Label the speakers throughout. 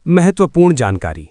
Speaker 1: महत्वपूर्ण जानकारी।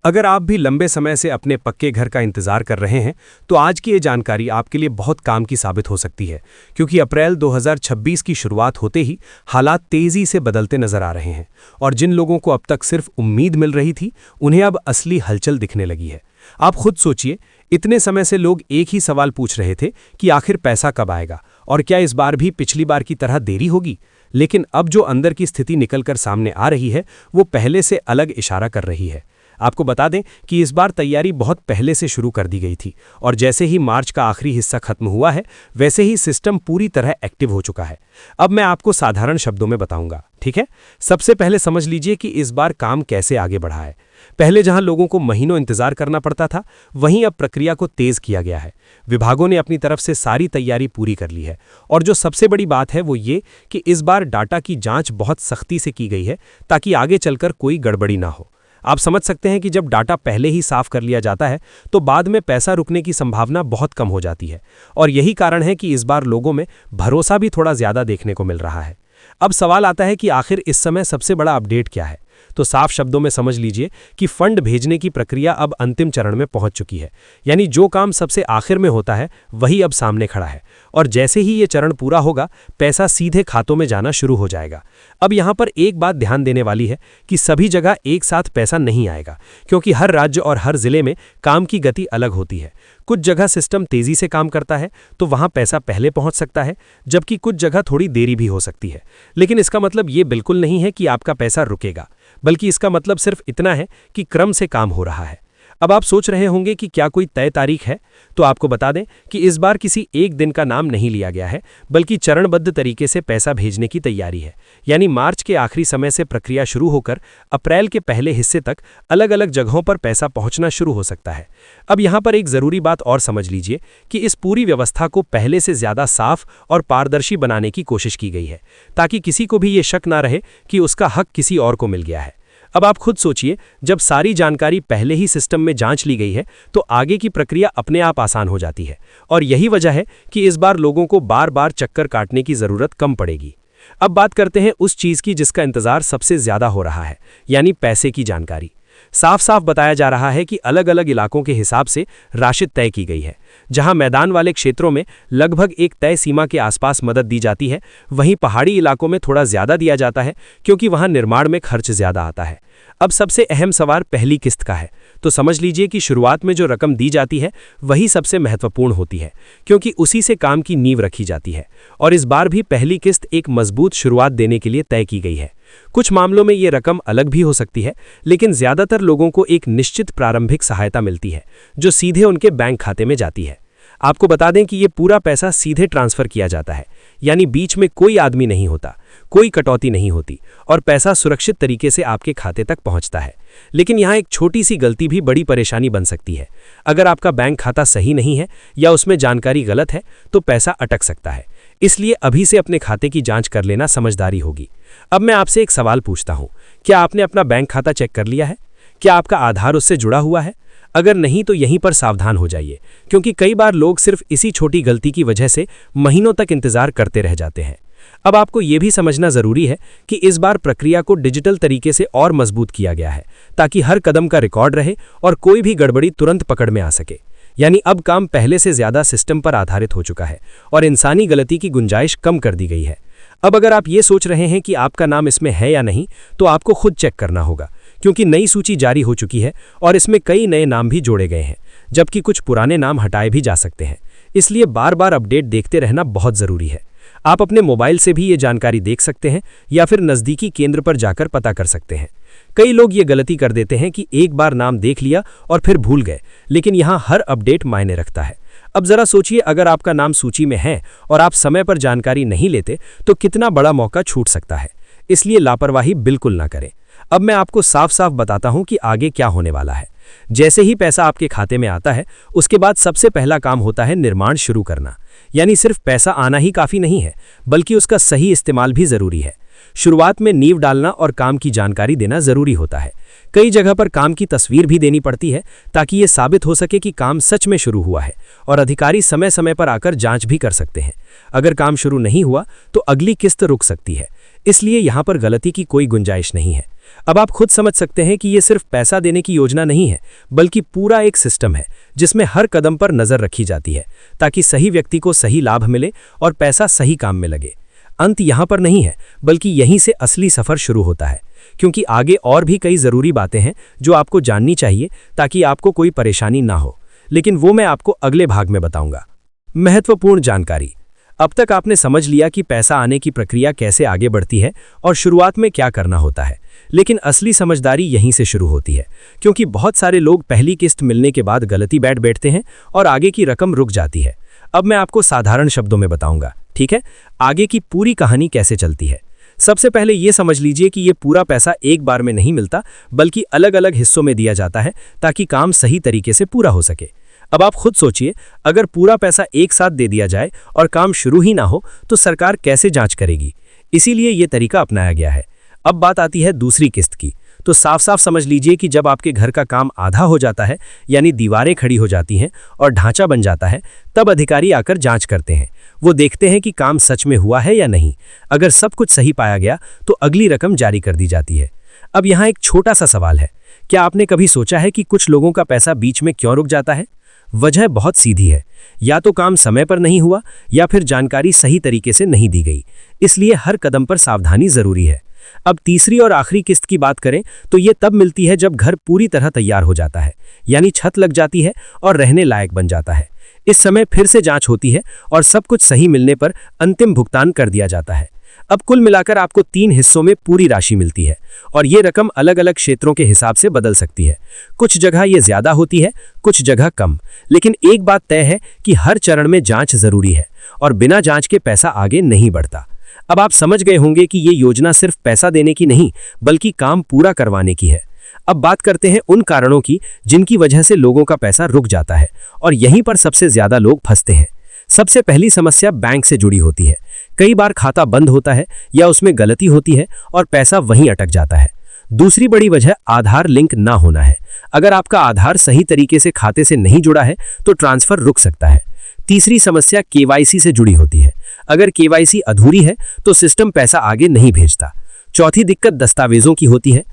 Speaker 1: अगर आप भी लंबे समय से अपने पक्के घर का इंतजार कर रहे हैं तो आज की ये जानकारी आपके लिए बहुत काम की साबित हो सकती है, क्योंकि अप्रैल 2026 की शुरुआत होते ही हालात तेजी से बदलते नजर आ रहे हैं और जिन लोगों को अब तक सिर्फ उम्मीद मिल रही थी उन्हें अब असली हलचल दिखने लगी है। आप खुद सोचिए, इतने समय से लोग एक ही सवाल पूछ रहे थे कि आखिर पैसा कब आएगा और क्या इस बार भी पिछली बार की तरह देरी होगी। लेकिन अब जो अंदर की स्थिति निकलकर सामने आ रही है वो पहले से अलग इशारा कर रही है। आपको बता दें कि इस बार तैयारी बहुत पहले से शुरू कर दी गई थी और जैसे ही मार्च का आखिरी हिस्सा खत्म हुआ है वैसे ही सिस्टम पूरी तरह एक्टिव हो चुका है। अब मैं आपको साधारण शब्दों में बताऊंगा, ठीक है। सबसे पहले समझ लीजिए कि इस बार काम कैसे आगे बढ़ा है। पहले जहां लोगों को महीनों इंतजार करना पड़ता था, वहीं अब प्रक्रिया को तेज किया गया है। विभागों ने अपनी तरफ से सारी तैयारी पूरी कर ली है और जो सबसे बड़ी बात है वो ये कि इस बार डाटा की जांच बहुत सख्ती से की गई है ताकि आगे चलकर कोई गड़बड़ी ना हो। आप समझ सकते हैं कि जब डाटा पहले ही साफ कर लिया जाता है तो बाद में पैसा रुकने की संभावना बहुत कम हो जाती है और यही कारण है कि इस बार लोगों में भरोसा भी थोड़ा ज्यादा देखने को मिल रहा है। अब सवाल आता है कि आखिर इस समय सबसे बड़ा अपडेट क्या है। तो साफ शब्दों में समझ लीजिए कि फंड भेजने की प्रक्रिया अब अंतिम चरण में पहुंच चुकी है। यानी जो काम सबसे आखिर में होता है वही अब सामने खड़ा है और जैसे ही ये चरण पूरा होगा पैसा सीधे खातों में जाना शुरू हो जाएगा। अब यहाँ पर एक बात ध्यान देने वाली है कि सभी जगह एक साथ पैसा नहीं आएगा, क्योंकि हर राज्य और हर जिले में काम की गति अलग होती है। कुछ जगह सिस्टम तेजी से काम करता है तो वहां पैसा पहले पहुंच सकता है, जबकि कुछ जगह थोड़ी देरी भी हो सकती है। लेकिन इसका मतलब ये बिल्कुल नहीं है कि आपका पैसा रुकेगा, बल्कि इसका मतलब सिर्फ इतना है कि क्रम से काम हो रहा है। अब आप सोच रहे होंगे कि क्या कोई तय तारीख है, तो आपको बता दें कि इस बार किसी एक दिन का नाम नहीं लिया गया है, बल्कि चरणबद्ध तरीके से पैसा भेजने की तैयारी है। यानी मार्च के आखिरी समय से प्रक्रिया शुरू होकर अप्रैल के पहले हिस्से तक अलग अलग जगहों पर पैसा पहुंचना शुरू हो सकता है। अब यहाँ पर एक जरूरी बात और समझ लीजिए कि इस पूरी व्यवस्था को पहले से ज्यादा साफ और पारदर्शी बनाने की कोशिश की गई है, ताकि किसी को भी ये शक ना रहे कि उसका हक किसी और को मिल गया है। अब आप खुद सोचिए, जब सारी जानकारी पहले ही सिस्टम में जांच ली गई है तो आगे की प्रक्रिया अपने आप आसान हो जाती है और यही वजह है कि इस बार लोगों को बार बार चक्कर काटने की जरूरत कम पड़ेगी। अब बात करते हैं उस चीज की जिसका इंतजार सबसे ज्यादा हो रहा है, यानी पैसे की जानकारी। साफ साफ बताया जा रहा है कि अलग अलग इलाकों के हिसाब से राशि तय की गई है। जहां मैदान वाले क्षेत्रों में लगभग एक तय सीमा के आसपास मदद दी जाती है, वहीं पहाड़ी इलाकों में थोड़ा ज्यादा दिया जाता है, क्योंकि वहां निर्माण में खर्च ज्यादा आता है। अब सबसे अहम सवाल पहली किस्त का है। तो समझ लीजिए कि शुरुआत में जो रकम दी जाती है वही सबसे महत्वपूर्ण होती है, क्योंकि उसी से काम की नींव रखी जाती है और इस बार भी पहली किस्त एक मजबूत शुरुआत देने के लिए तय की गई है। कुछ मामलों में ये रकम अलग भी हो सकती है, लेकिन ज्यादातर लोगों को एक निश्चित प्रारंभिक सहायता मिलती है जो सीधे उनके बैंक खाते में जाती है। आपको बता दें कि ये पूरा पैसा सीधे ट्रांसफर किया जाता है, यानी बीच में कोई आदमी नहीं होता, कोई कटौती नहीं होती और पैसा सुरक्षित तरीके से आपके खाते तक पहुंचता है। लेकिन यहाँ एक छोटी सी गलती भी बड़ी परेशानी बन सकती है। अगर आपका बैंक खाता सही नहीं है या उसमें जानकारी गलत है तो पैसा अटक सकता है। इसलिए अभी से अपने खाते की जांच कर लेना समझदारी होगी। अब मैं आपसे एक सवाल पूछता हूँ, क्या आपने अपना बैंक खाता चेक कर लिया है? क्या आपका आधार उससे जुड़ा हुआ है? अगर नहीं तो यहीं पर सावधान हो जाइए, क्योंकि कई बार लोग सिर्फ इसी छोटी गलती की वजह से महीनों तक इंतजार करते रह जाते हैं। अब आपको यह भी समझना जरूरी है कि इस बार प्रक्रिया को डिजिटल तरीके से और मजबूत किया गया है, ताकि हर कदम का रिकॉर्ड रहे और कोई भी गड़बड़ी तुरंत पकड़ में आ सके। यानी अब काम पहले से ज्यादा सिस्टम पर आधारित हो चुका है और इंसानी गलती की गुंजाइश कम कर दी गई है। अब अगर आप ये सोच रहे हैं कि आपका नाम इसमें है या नहीं, तो आपको खुद चेक करना होगा, क्योंकि नई सूची जारी हो चुकी है और इसमें कई नए नाम भी जोड़े गए हैं, जबकि कुछ पुराने नाम हटाए भी जा सकते हैं। इसलिए बार बार अपडेट देखते रहना बहुत जरूरी है। आप अपने मोबाइल से भी ये जानकारी देख सकते हैं या फिर नजदीकी केंद्र पर जाकर पता कर सकते हैं। कई लोग ये गलती कर देते हैं कि एक बार नाम देख लिया और फिर भूल गए, लेकिन यहाँ हर अपडेट मायने रखता है। अब जरा सोचिए, अगर आपका नाम सूची में है और आप समय पर जानकारी नहीं लेते तो कितना बड़ा मौका छूट सकता है। इसलिए लापरवाही बिल्कुल ना करें। अब मैं आपको साफ साफ बताता हूं कि आगे क्या होने वाला है। जैसे ही पैसा आपके खाते में आता है, उसके बाद सबसे पहला काम होता है निर्माण शुरू करना। यानी सिर्फ पैसा आना ही काफी नहीं है, बल्कि उसका सही इस्तेमाल भी जरूरी है। शुरुआत में नींव डालना और काम की जानकारी देना जरूरी होता है। कई जगह पर काम की तस्वीर भी देनी पड़ती है, ताकि ये साबित हो सके कि काम सच में शुरू हुआ है और अधिकारी समय समय पर आकर जांच भी कर सकते हैं। अगर काम शुरू नहीं हुआ तो अगली किस्त रुक सकती है, इसलिए यहाँ पर गलती की कोई गुंजाइश नहीं है। अब आप खुद समझ सकते हैं कि ये सिर्फ पैसा देने की योजना नहीं है, बल्कि पूरा एक सिस्टम है जिसमें हर कदम पर नजर रखी जाती है ताकि सही व्यक्ति को सही लाभ मिले और पैसा सही काम में लगे। अंत यहाँ पर नहीं है, बल्कि यहीं से असली सफर शुरू होता है, क्योंकि आगे और भी कई जरूरी बातें हैं जो आपको जाननी चाहिए ताकि आपको कोई परेशानी ना हो, लेकिन वो मैं आपको अगले भाग में बताऊंगा। महत्वपूर्ण जानकारी। अब तक आपने समझ लिया कि पैसा आने की प्रक्रिया कैसे आगे बढ़ती है और शुरुआत में क्या करना होता है, लेकिन असली समझदारी यहीं से शुरू होती है, क्योंकि बहुत सारे लोग पहली किस्त मिलने के बाद गलती बैठते हैं और आगे की रकम रुक जाती है। अब मैं आपको साधारण शब्दों में बताऊंगा, ठीक है, आगे की पूरी कहानी कैसे चलती है। सबसे पहले ये समझ लीजिए कि ये पूरा पैसा एक बार में नहीं मिलता, बल्कि अलग अलग हिस्सों में दिया जाता है ताकि काम सही तरीके से पूरा हो सके। अब आप खुद सोचिए, अगर पूरा पैसा एक साथ दे दिया जाए और काम शुरू ही ना हो तो सरकार कैसे जांच करेगी। इसीलिए ये तरीका अपनाया गया है। अब बात आती है दूसरी किस्त की, तो साफ साफ समझ लीजिए कि जब आपके घर का काम आधा हो जाता है, यानी दीवारें खड़ी हो जाती हैं और ढांचा बन जाता है, तब अधिकारी आकर जांच करते हैं। वो देखते हैं कि काम सच में हुआ है या नहीं। अगर सब कुछ सही पाया गया तो अगली रकम जारी कर दी जाती है। अब यहाँ एक छोटा सा सवाल है, क्या आपने कभी सोचा है कि कुछ लोगों का पैसा बीच में क्यों रुक जाता है? वजह बहुत सीधी है, या तो काम समय पर नहीं हुआ या फिर जानकारी सही तरीके से नहीं दी गई। इसलिए हर कदम पर सावधानी जरूरी है। अब तीसरी और आखिरी किस्त की बात करें तो ये तब मिलती है जब घर पूरी तरह तैयार हो जाता है, यानी छत लग जाती है और रहने लायक बन जाता है। इस समय फिर से जांच होती है और सब कुछ सही मिलने पर अंतिम भुगतान कर दिया जाता है। अब कुल मिलाकर आपको 3 हिस्सों में पूरी राशि मिलती है और ये रकम अलग अलग क्षेत्रों के हिसाब से बदल सकती है। कुछ जगह ये ज्यादा होती है, कुछ जगह कम, लेकिन एक बात तय है कि हर चरण में जांच जरूरी है और बिना जांच के पैसा आगे नहीं बढ़ता। अब आप समझ गए होंगे कि ये योजना सिर्फ पैसा देने की नहीं, बल्कि काम पूरा करवाने की है। अब बात करते हैं उन कारणों की जिनकी वजह से लोगों का पैसा रुक जाता है और यहीं पर सबसे ज्यादा लोग फंसते हैं। सबसे पहली समस्या बैंक से जुड़ी होती है। कई बार खाता बंद होता है या उसमें गलती होती है और पैसा वहीं अटक जाता है। दूसरी बड़ी वजह आधार लिंक ना होना है। अगर आपका आधार सही तरीके से खाते से नहीं जुड़ा है तो ट्रांसफर रुक सकता है। तीसरी समस्या केवाईसी से जुड़ी होती है। अगर केवाईसी अधूरी है तो सिस्टम पैसा आगे नहीं भेजता। चौथी दिक्कत दस्तावेजों की होती है।